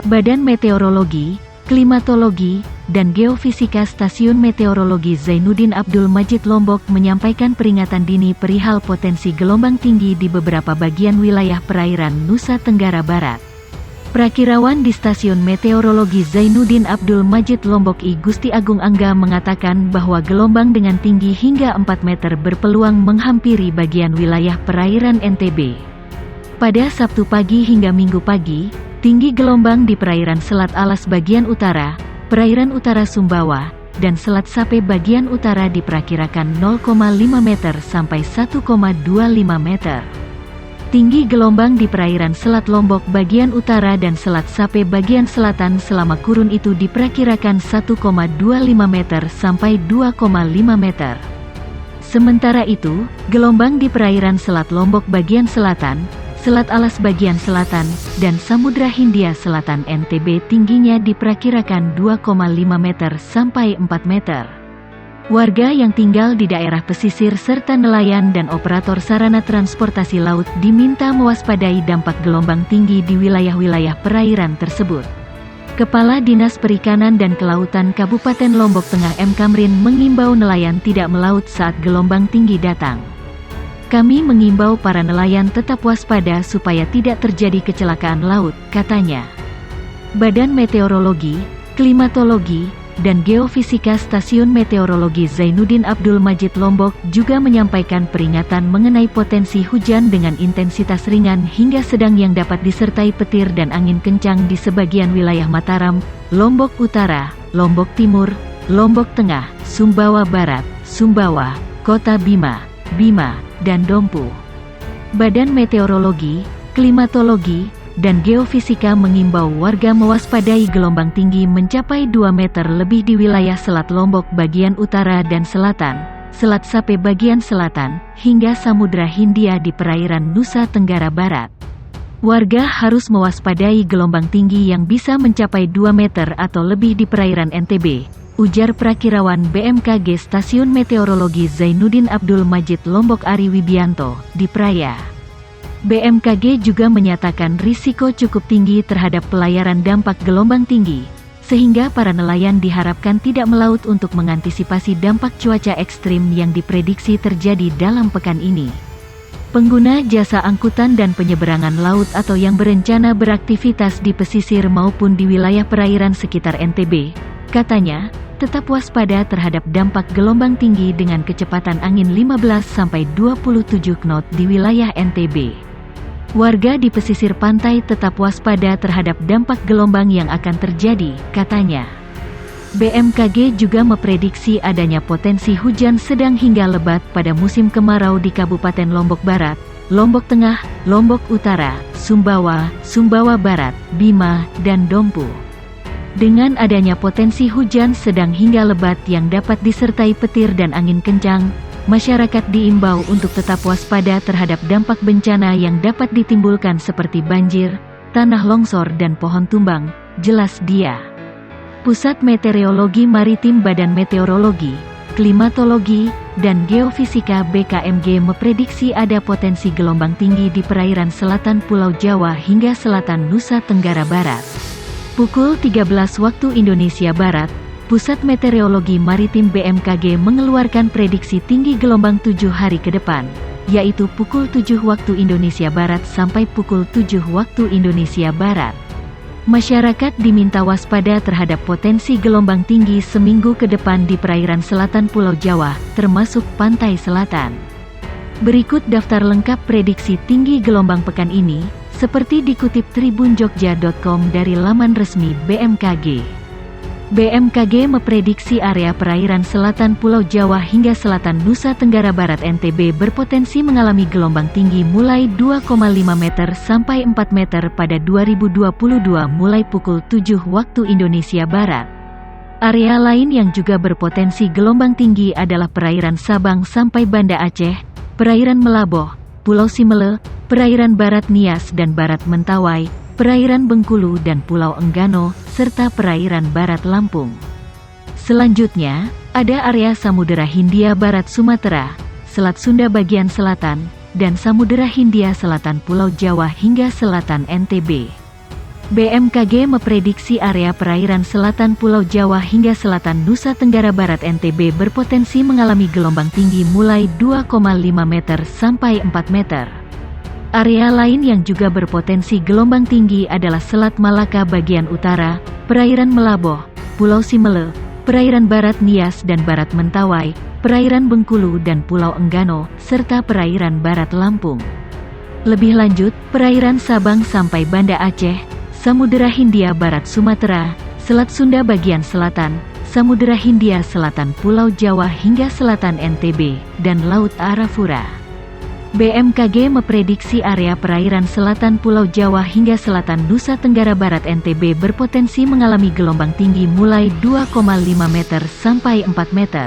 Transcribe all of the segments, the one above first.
Badan Meteorologi, Klimatologi, dan Geofisika Stasiun Meteorologi Zainuddin Abdul Majid Lombok menyampaikan peringatan dini perihal potensi gelombang tinggi di beberapa bagian wilayah perairan Nusa Tenggara Barat. Prakirawan di Stasiun Meteorologi Zainuddin Abdul Majid Lombok I Gusti Agung Angga mengatakan bahwa gelombang dengan tinggi hingga 4 meter berpeluang menghampiri bagian wilayah perairan NTB. Pada Sabtu pagi hingga Minggu pagi, tinggi gelombang di perairan Selat Alas bagian utara, perairan utara Sumbawa, dan Selat Sape bagian utara diperkirakan 0,5 meter sampai 1,25 meter. Tinggi gelombang di perairan Selat Lombok bagian utara dan Selat Sape bagian selatan selama kurun itu diperkirakan 1,25 meter sampai 2,5 meter. Sementara itu, gelombang di perairan Selat Lombok bagian selatan, Selat Alas bagian selatan, dan Samudra Hindia Selatan NTB tingginya diperkirakan 2,5 meter sampai 4 meter. Warga yang tinggal di daerah pesisir serta nelayan dan operator sarana transportasi laut diminta mewaspadai dampak gelombang tinggi di wilayah-wilayah perairan tersebut. Kepala Dinas Perikanan dan Kelautan Kabupaten Lombok Tengah M. Kamrin mengimbau nelayan tidak melaut saat gelombang tinggi datang. Kami mengimbau para nelayan tetap waspada supaya tidak terjadi kecelakaan laut, katanya. Badan Meteorologi, Klimatologi, dan Geofisika Stasiun Meteorologi Zainuddin Abdul Majid Lombok juga menyampaikan peringatan mengenai potensi hujan dengan intensitas ringan hingga sedang yang dapat disertai petir dan angin kencang di sebagian wilayah Mataram, Lombok Utara, Lombok Timur, Lombok Tengah, Sumbawa Barat, Sumbawa, Kota Bima, dan Dompu. Badan Meteorologi, Klimatologi, dan Geofisika mengimbau warga mewaspadai gelombang tinggi mencapai 2 meter lebih di wilayah Selat Lombok bagian utara dan selatan, Selat Sape bagian selatan, hingga Samudra Hindia di perairan Nusa Tenggara Barat. Warga harus mewaspadai gelombang tinggi yang bisa mencapai 2 meter atau lebih di perairan NTB, ujar Prakirawan BMKG Stasiun Meteorologi Zainuddin Abdul Majid Lombok Ari Wibianto, di Praya. BMKG juga menyatakan risiko cukup tinggi terhadap pelayaran dampak gelombang tinggi, sehingga para nelayan diharapkan tidak melaut untuk mengantisipasi dampak cuaca ekstrim yang diprediksi terjadi dalam pekan ini. Pengguna jasa angkutan dan penyeberangan laut atau yang berencana beraktivitas di pesisir maupun di wilayah perairan sekitar NTB, katanya, tetap waspada terhadap dampak gelombang tinggi dengan kecepatan angin 15-27 knot di wilayah NTB. Warga di pesisir pantai tetap waspada terhadap dampak gelombang yang akan terjadi, katanya. BMKG juga memprediksi adanya potensi hujan sedang hingga lebat pada musim kemarau di Kabupaten Lombok Barat, Lombok Tengah, Lombok Utara, Sumbawa, Sumbawa Barat, Bima, dan Dompu. Dengan adanya potensi hujan sedang hingga lebat yang dapat disertai petir dan angin kencang, masyarakat diimbau untuk tetap waspada terhadap dampak bencana yang dapat ditimbulkan seperti banjir, tanah longsor dan pohon tumbang, jelas dia. Pusat Meteorologi Maritim Badan Meteorologi, Klimatologi, dan Geofisika BKMG memprediksi ada potensi gelombang tinggi di perairan selatan Pulau Jawa hingga selatan Nusa Tenggara Barat. Pukul 13 waktu Indonesia Barat, Pusat Meteorologi Maritim BMKG mengeluarkan prediksi tinggi gelombang 7 hari ke depan, yaitu pukul 7 waktu Indonesia Barat sampai pukul 7 waktu Indonesia Barat. Masyarakat diminta waspada terhadap potensi gelombang tinggi seminggu ke depan di perairan selatan Pulau Jawa, termasuk pantai selatan. Berikut daftar lengkap prediksi tinggi gelombang pekan ini, seperti dikutip tribunjogja.com dari laman resmi BMKG. BMKG memprediksi area perairan selatan Pulau Jawa hingga selatan Nusa Tenggara Barat NTB berpotensi mengalami gelombang tinggi mulai 2,5 meter sampai 4 meter pada 2022 mulai pukul 7 waktu Indonesia Barat. Area lain yang juga berpotensi gelombang tinggi adalah perairan Sabang sampai Banda Aceh, perairan Melaboh, Pulau Simele, perairan Barat Nias dan Barat Mentawai, perairan Bengkulu dan Pulau Enggano, serta perairan Barat Lampung. Selanjutnya, ada area Samudera Hindia Barat Sumatera, Selat Sunda bagian selatan, dan Samudera Hindia Selatan Pulau Jawa hingga selatan NTB. BMKG memprediksi area perairan selatan Pulau Jawa hingga selatan Nusa Tenggara Barat NTB berpotensi mengalami gelombang tinggi mulai 2,5 meter sampai 4 meter. Area lain yang juga berpotensi gelombang tinggi adalah Selat Malaka bagian utara, perairan Melaboh, Pulau Simele, perairan Barat Nias dan Barat Mentawai, perairan Bengkulu dan Pulau Enggano, serta perairan Barat Lampung. Lebih lanjut, perairan Sabang sampai Banda Aceh, Samudera Hindia Barat Sumatera, Selat Sunda bagian selatan, Samudera Hindia Selatan Pulau Jawa hingga selatan NTB, dan Laut Arafura. BMKG memprediksi area perairan selatan Pulau Jawa hingga selatan Nusa Tenggara Barat NTB berpotensi mengalami gelombang tinggi mulai 2,5 meter sampai 4 meter.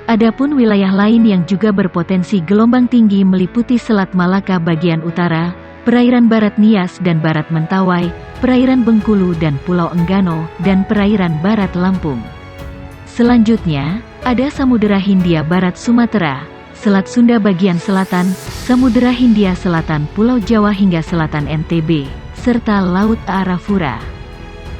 Adapun wilayah lain yang juga berpotensi gelombang tinggi meliputi Selat Malaka bagian utara, perairan Barat Nias dan Barat Mentawai, perairan Bengkulu dan Pulau Enggano, dan perairan Barat Lampung. Selanjutnya, ada Samudera Hindia Barat Sumatera, Selat Sunda bagian selatan, Samudera Hindia Selatan Pulau Jawa hingga selatan NTB, serta Laut Arafura.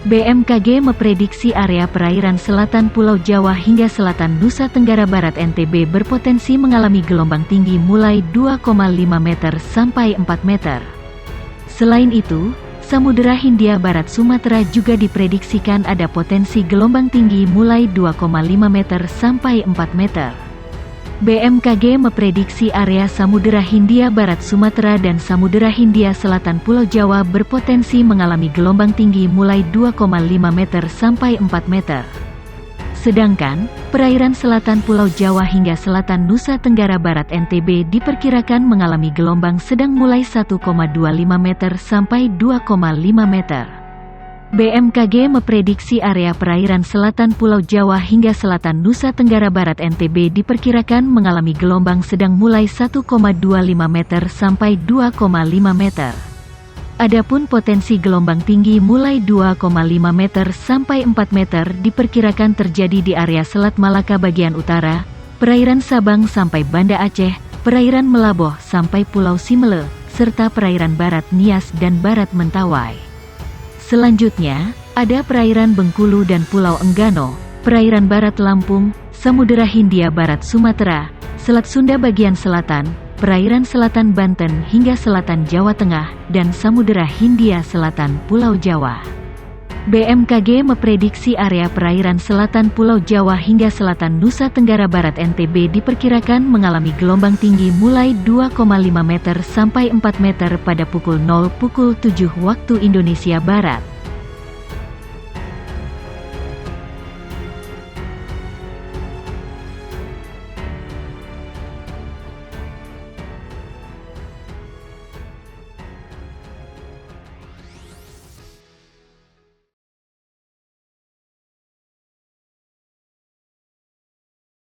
BMKG memprediksi area perairan selatan Pulau Jawa hingga selatan Nusa Tenggara Barat NTB berpotensi mengalami gelombang tinggi mulai 2,5 meter sampai 4 meter. Selain itu, Samudera Hindia Barat Sumatera juga diprediksikan ada potensi gelombang tinggi mulai 2,5 meter sampai 4 meter. BMKG memprediksi area Samudera Hindia Barat Sumatera dan Samudera Hindia Selatan Pulau Jawa berpotensi mengalami gelombang tinggi mulai 2,5 meter sampai 4 meter. Sedangkan, perairan selatan Pulau Jawa hingga selatan Nusa Tenggara Barat NTB diperkirakan mengalami gelombang sedang mulai 1,25 meter sampai 2,5 meter. BMKG memprediksi area perairan selatan Pulau Jawa hingga selatan Nusa Tenggara Barat NTB diperkirakan mengalami gelombang sedang mulai 1,25 meter sampai 2,5 meter. Adapun potensi gelombang tinggi mulai 2,5 meter sampai 4 meter diperkirakan terjadi di area Selat Malaka bagian utara, perairan Sabang sampai Banda Aceh, perairan Melaboh sampai Pulau Simele, serta perairan Barat Nias dan Barat Mentawai. Selanjutnya, ada perairan Bengkulu dan Pulau Enggano, perairan Barat Lampung, Samudera Hindia Barat Sumatera, Selat Sunda bagian selatan, perairan selatan Banten hingga selatan Jawa Tengah, dan Samudera Hindia Selatan Pulau Jawa. BMKG memprediksi area perairan selatan Pulau Jawa hingga selatan Nusa Tenggara Barat NTB diperkirakan mengalami gelombang tinggi mulai 2,5 meter sampai 4 meter pada pukul 7 waktu Indonesia Barat.